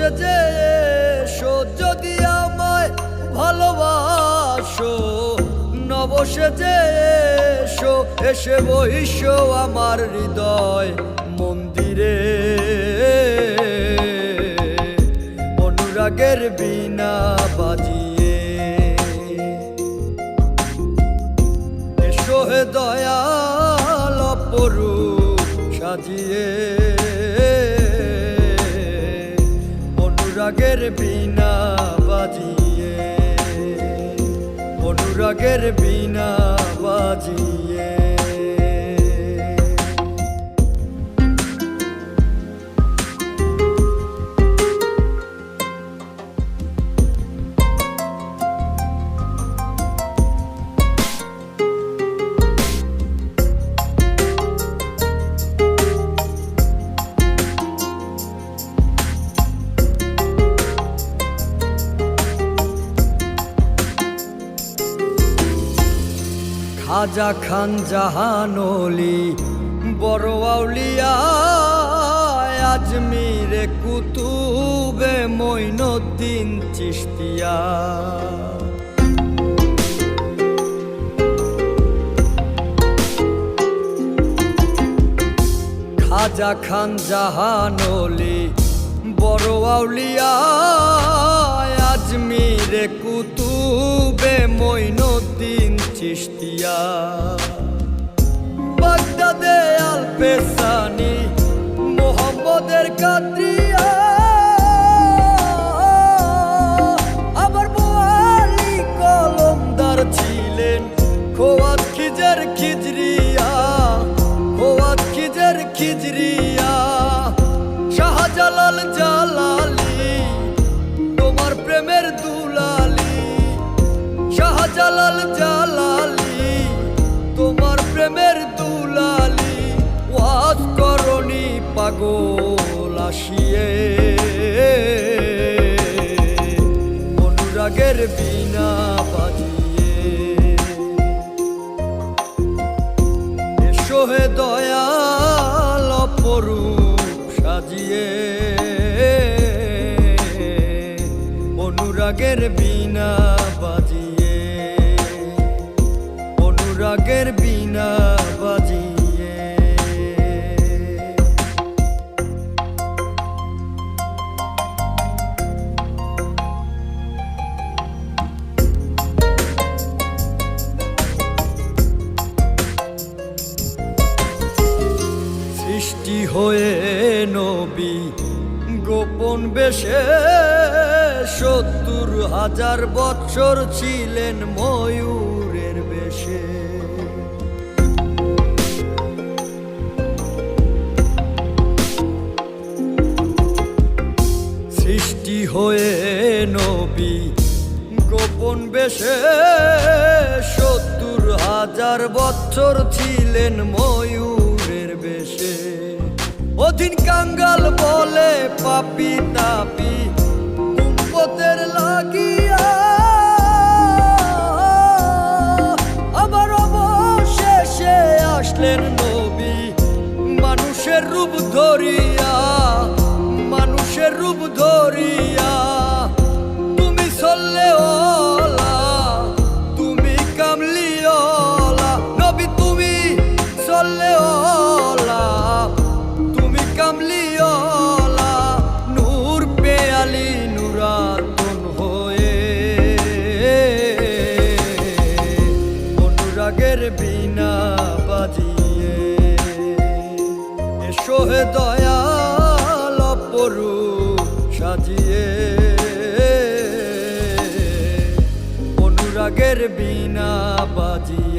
সেজে এসো যদি আমায় ভালোবাসো, নব সেজে এসো, এসে বইসো আমার হৃদয় মন্দিরে। অনুরাগের বীণা বাজিয়ে এসো হে দয়াল অপরূপ সাজিয়ে। অনুরাগের বীণা বাজিয়ে, অনুরাগের বীণা বাজিয়ে। খাজা খান জাহান ওলি বড় আউলিয়া, আজমিরে কুতুবে মঈনুদ্দিন চিশতিয়া। খাজা খান জাহান ওলি বড় আউলিয়া, আজমিরে কুতুবে মঈনুদ্দিন চিশতিয়া। বাগদাদে আল পেসানি মোহাম্মদের কাদরিয়া, আবার মুআলি কলমদার ছিলেন খোয়াত খিজর খিজরিয়া, খোয়াত খিজর খিজরিয়া। শাহজালাল জালালি তোমার প্রেমের দুলালি, শাহজালাল জালালি তোমার প্রেমের দুলালি। ওয়াজ করনি পাগল আসিয়ে, অনুরাগের বীণা বাজিয়ে এসো হে দয়াল অপরূপ সাজিয়ে। অনুরাগের বীণা বাজিয়ে, অনুরাগের বীণা বাজিয়ে। সৃষ্টি হয়ে নবী গোপন বেশে ৭০,০০০ বৎসর ছিলেন ময়ূরের বেশে। সৃষ্টি হয়ে নবী গোপন বেশে ৭০,০০০ বৎসর ছিলেন ময়ূরের বেশে। অধীন কাঙ্গাল বলে পাপি তাপি উম্মতের লাগিয়া, আবার অবশেষে আসলেন নবী মানুষের রূপ ধরিয়া, মানুষের রূপ ধরিয়া। তুমি সল্লে ওলা, তুমি কামলি ওলা, নবী তুমি সল্লে ওলা, তুমি কামলি ওলা। নূর পেয়ালি নুরাতুন হয়ে, অনুরাগের বীণা বাজিয়ে এসো হে দয়াল অপরূপ সাজিয়ে। অনুরাগের বীণা বাজিয়ে।